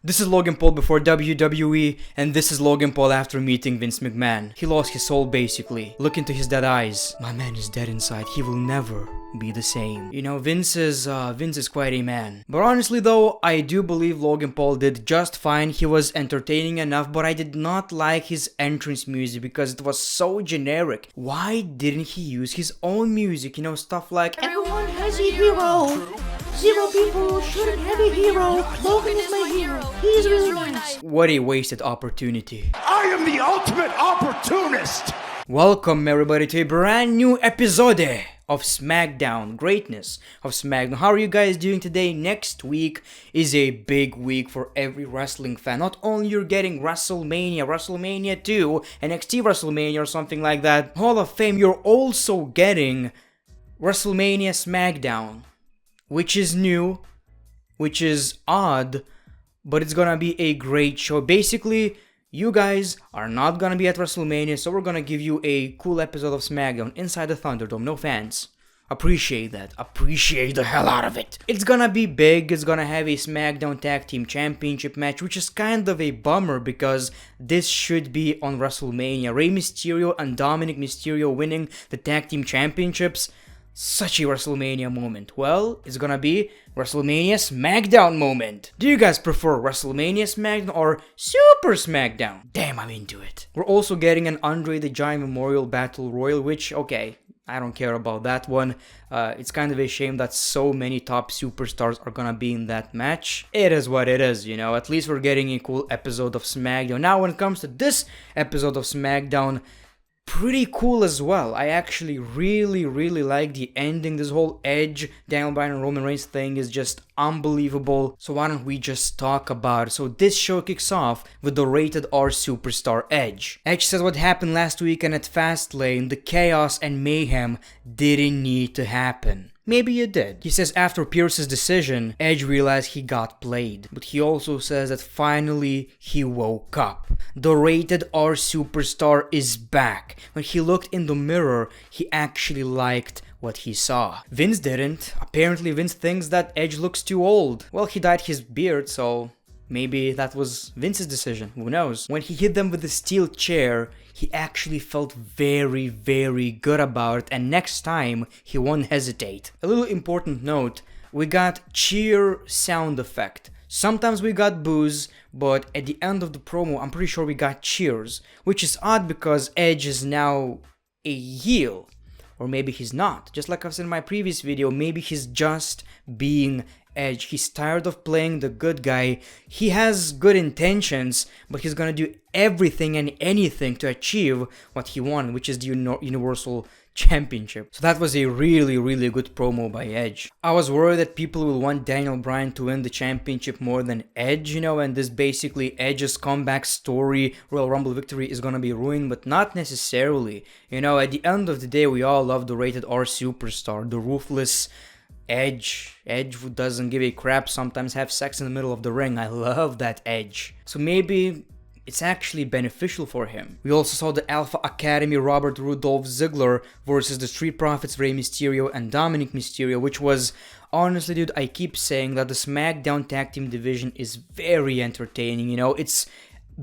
This is Logan Paul before WWE, and this is Logan Paul after meeting Vince McMahon. He lost his soul basically. Look into his dead eyes. My man is dead inside. He will never be the same. You know, Vince is quite a man. But honestly though, I do believe Logan Paul did just fine. He was entertaining enough, but I did not like his entrance music because it was so generic. Why didn't he use his own music? You know, stuff like everyone has a hero. Zero people shouldn't have a hero. Logan is my hero. He's really nice. What a wasted opportunity. I am the ultimate opportunist. Welcome everybody to a brand new episode of SmackDown. Greatness of SmackDown. How are you guys doing today? Next week is a big week for every wrestling fan. Not only you're getting WrestleMania 2, NXT WrestleMania or something like that, Hall of Fame, you're also getting WrestleMania SmackDown. Which is new, which is odd, but it's gonna be a great show. Basically, you guys are not gonna be at WrestleMania, so we're gonna give you a cool episode of SmackDown inside the Thunderdome. No fans. Appreciate that. Appreciate the hell out of it. It's gonna be big. It's gonna have a SmackDown Tag Team Championship match, which is kind of a bummer because this should be on WrestleMania. Rey Mysterio and Dominic Mysterio winning the Tag Team Championships. Such a WrestleMania moment. Well, it's gonna be WrestleMania SmackDown moment. Do you guys prefer WrestleMania SmackDown or Super SmackDown? Damn, I'm into it. We're also getting an Andre the Giant Memorial Battle Royal, which, okay, I don't care about that one. It's kind of a shame that so many top superstars are gonna be in that match. It is what it is, you know. At least we're getting a cool episode of SmackDown. Now, when it comes to this episode of SmackDown, pretty cool as well. I actually really like the ending. This whole Edge, Daniel Bryan and Roman Reigns thing is just unbelievable. So why don't we just talk about it? So this show kicks off with the rated R superstar Edge. Edge says what happened last weekend at Fastlane, the chaos and mayhem didn't need to happen. Maybe it did. He says after Pierce's decision, Edge realized he got played. But he also says that finally he woke up. The rated R superstar is back. When he looked in the mirror, he actually liked what he saw. Vince didn't. Apparently Vince thinks that Edge looks too old. Well, he dyed his beard, so maybe that was Vince's decision. Who knows? When he hit them with the steel chair, he actually felt very good about it, and next time he won't hesitate. A little important note, we got cheer sound effect. Sometimes we got boos, but at the end of the promo, I'm pretty sure we got cheers, which is odd because Edge is now a heel. Or maybe he's not. Just like I've said in my previous video, maybe he's just being Edge. He's tired of playing the good guy. He has good intentions, but he's gonna do everything and anything to achieve what he wanted, which is the Universal Championship. So that was a really good promo by Edge. I was worried that people will want Daniel Bryan to win the championship more than Edge, you know, and this basically Edge's comeback story, Royal Rumble victory is gonna be ruined, but not necessarily. You know, at the end of the day, we all love the rated R superstar, the ruthless Edge who doesn't give a crap, sometimes have sex in the middle of the ring. I love that Edge. So maybe it's actually beneficial for him. We also saw the Alpha Academy Robert Rudolph Ziggler versus the Street Profits Rey Mysterio and Dominic Mysterio, which was, honestly dude, I keep saying that the SmackDown Tag Team division is very entertaining, you know, it's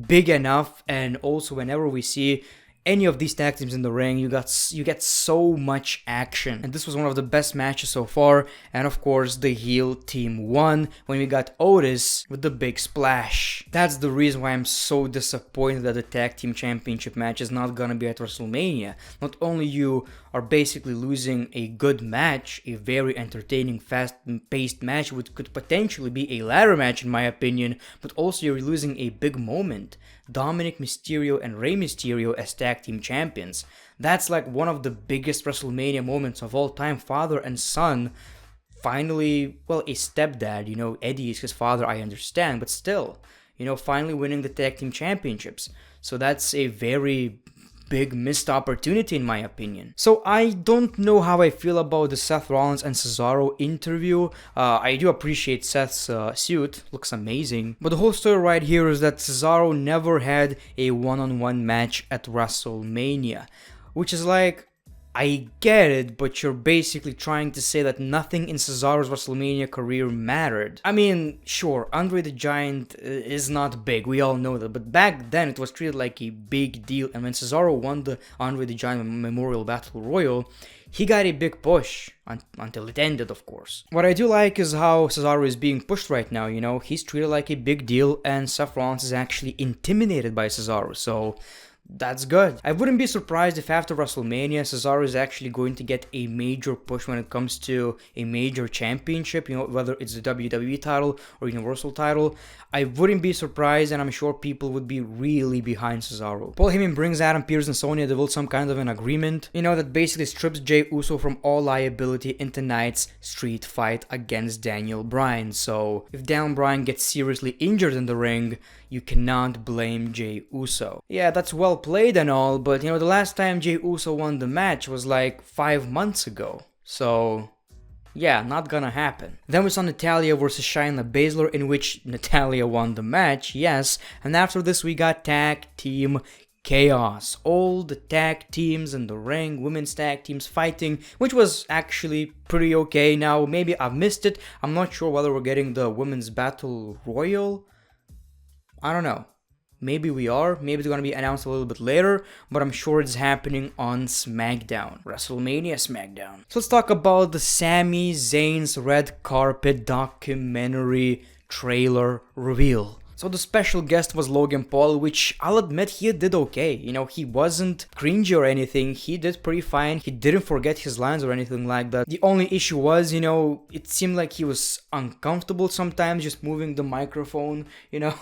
big enough, and also whenever we see any of these tag teams in the ring, you get so much action. And this was one of the best matches so far. And of course, the heel team won when we got Otis with the big splash. That's the reason why I'm so disappointed that the tag team championship match is not gonna be at WrestleMania. Not only you are basically losing a good match, a very entertaining, fast-paced match, which could potentially be a ladder match in my opinion, but also you're losing a big moment. Dominic Mysterio and Rey Mysterio as tag team champions. That's like one of the biggest WrestleMania moments of all time. Father and son finally, well, a stepdad, you know, Eddie is his father, I understand, but still, you know, finally winning the tag team championships. So that's a very big missed opportunity in my opinion. So I don't know how I feel about the Seth Rollins and Cesaro interview. I do appreciate Seth's suit, looks amazing. But the whole story right here is that Cesaro never had a one-on-one match at WrestleMania. Which is like, I get it, but you're basically trying to say that nothing in Cesaro's WrestleMania career mattered. I mean, sure, Andre the Giant is not big, we all know that, but back then it was treated like a big deal, and when Cesaro won the Andre the Giant Memorial Battle Royal, he got a big push, until it ended, of course. What I do like is how Cesaro is being pushed right now, you know, he's treated like a big deal, and Seth Rollins is actually intimidated by Cesaro, so that's good. I wouldn't be surprised if after WrestleMania, Cesaro is actually going to get a major push when it comes to a major championship, you know, whether it's the WWE title or Universal title. I wouldn't be surprised, and I'm sure people would be really behind Cesaro. Paul Heyman brings Adam Pearce and Sonya Deville some kind of an agreement, you know, that basically strips Jey Uso from all liability in tonight's street fight against Daniel Bryan. So, if Daniel Bryan gets seriously injured in the ring, you cannot blame Jey Uso. Yeah, that's well played and all, but you know, the last time Jey Uso won the match was like 5 months ago. So, yeah, not gonna happen. Then we saw Natalya versus Shayna Baszler, in which Natalya won the match, yes, and after this we got tag team chaos. All the tag teams in the ring, women's tag teams fighting, which was actually pretty okay. Now, maybe I've missed it, I'm not sure whether we're getting the women's battle royal. I don't know. Maybe we are. Maybe it's gonna be announced a little bit later, but I'm sure it's happening on SmackDown. WrestleMania SmackDown. So let's talk about the Sami Zayn's red carpet documentary trailer reveal. So the special guest was Logan Paul, which I'll admit he did okay. You know, he wasn't cringy or anything. He did pretty fine. He didn't forget his lines or anything like that. The only issue was, you know, it seemed like he was uncomfortable sometimes just moving the microphone, you know.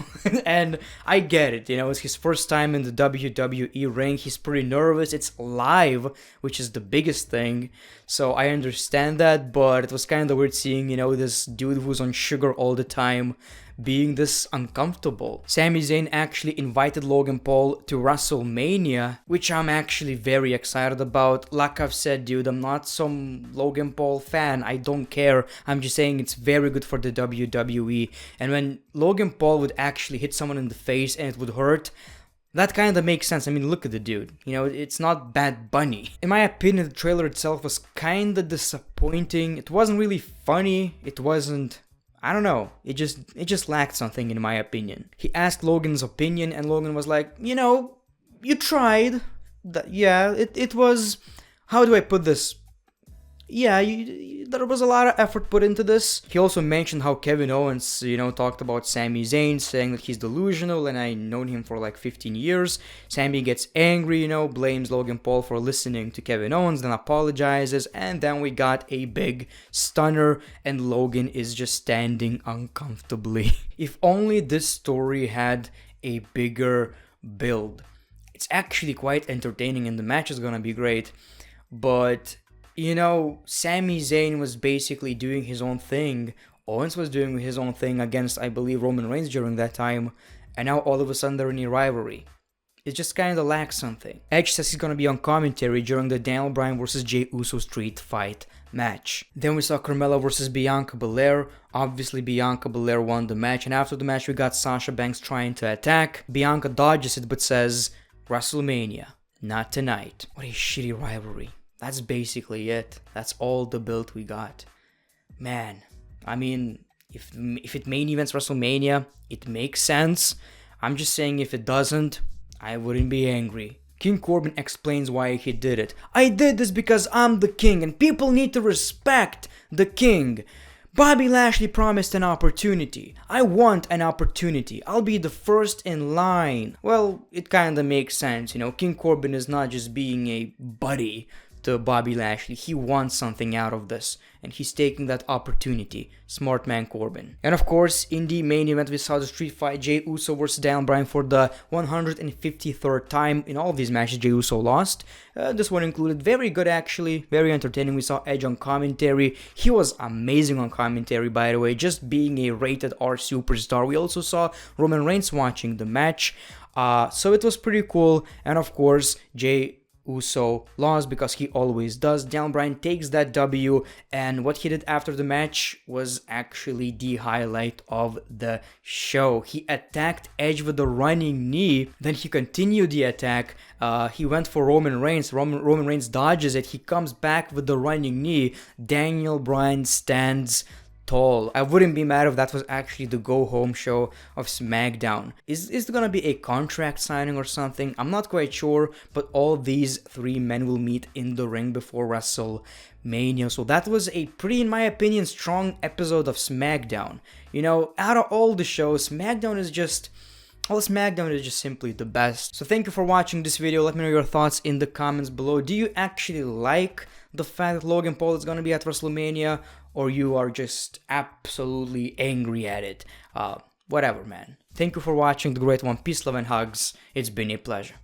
And I get it, you know, it's his first time in the WWE ring. He's pretty nervous. It's live, which is the biggest thing. So I understand that, but it was kind of weird seeing, you know, this dude who's on sugar all the time being this uncomfortable. Sami Zayn actually invited Logan Paul to WrestleMania, which I'm actually very excited about. Like I've said, dude, I'm not some Logan Paul fan. I don't care. I'm just saying it's very good for the WWE. And when Logan Paul would actually hit someone in the face and it would hurt, that kind of makes sense. I mean, look at the dude. You know, it's not Bad Bunny. In my opinion, the trailer itself was kind of disappointing. It wasn't really funny. It wasn't... I don't know, it just lacked something in my opinion. He asked Logan's opinion and Logan was like, you know, you tried. Yeah, it was, how do I put this? Yeah, there was a lot of effort put into this. He also mentioned how Kevin Owens, you know, talked about Sami Zayn, saying that he's delusional, and I known him for like 15 years. Sami gets angry, you know, blames Logan Paul for listening to Kevin Owens, then apologizes, and then we got a big stunner, and Logan is just standing uncomfortably. If only this story had a bigger build. It's actually quite entertaining, and the match is gonna be great, but... you know, Sami Zayn was basically doing his own thing. Owens was doing his own thing against, I believe, Roman Reigns during that time. And now all of a sudden they're in a rivalry. It just kind of lacks something. Edge says he's going to be on commentary during the Daniel Bryan vs. Jey Uso street fight match. Then we saw Carmella vs. Bianca Belair. Obviously Bianca Belair won the match. And after the match we got Sasha Banks trying to attack. Bianca dodges it but says, WrestleMania, not tonight. What a shitty rivalry. That's basically it. That's all the build we got. Man, I mean, if it main events WrestleMania, it makes sense. I'm just saying if it doesn't, I wouldn't be angry. King Corbin explains why he did it. I did this because I'm the king and people need to respect the king. Bobby Lashley promised an opportunity. I want an opportunity. I'll be the first in line. Well, it kinda makes sense, you know. King Corbin is not just being a buddy to Bobby Lashley. He wants something out of this, and he's taking that opportunity. Smart man Corbin. And of course, in the main event, we saw the street fight, Jey Uso vs. Daniel Bryan for the 153rd time. In all of these matches, Jey Uso lost. This one included. Very good, actually. Very entertaining. We saw Edge on commentary. He was amazing on commentary, by the way, just being a rated R superstar. We also saw Roman Reigns watching the match. So it was pretty cool. And of course, Jey Uso lost because he always does. Daniel Bryan takes that W, and what he did after the match was actually the highlight of the show. He attacked Edge with a running knee, then he continued the attack. He went for Roman Reigns. Roman Reigns dodges it. He comes back with the running knee. Daniel Bryan stands tall. I wouldn't be mad if that was actually the go-home show of SmackDown. Is there gonna be a contract signing or something? I'm not quite sure, but all these three men will meet in the ring before WrestleMania. So that was a pretty, in my opinion, strong episode of SmackDown. You know, out of all the shows, SmackDown is just simply the best. So thank you for watching this video. Let me know your thoughts in the comments below. Do you actually like the fact that Logan Paul is going to be at WrestleMania, or you are just absolutely angry at it? Whatever, man. Thank you for watching The Great One. Peace, love, and hugs. It's been a pleasure.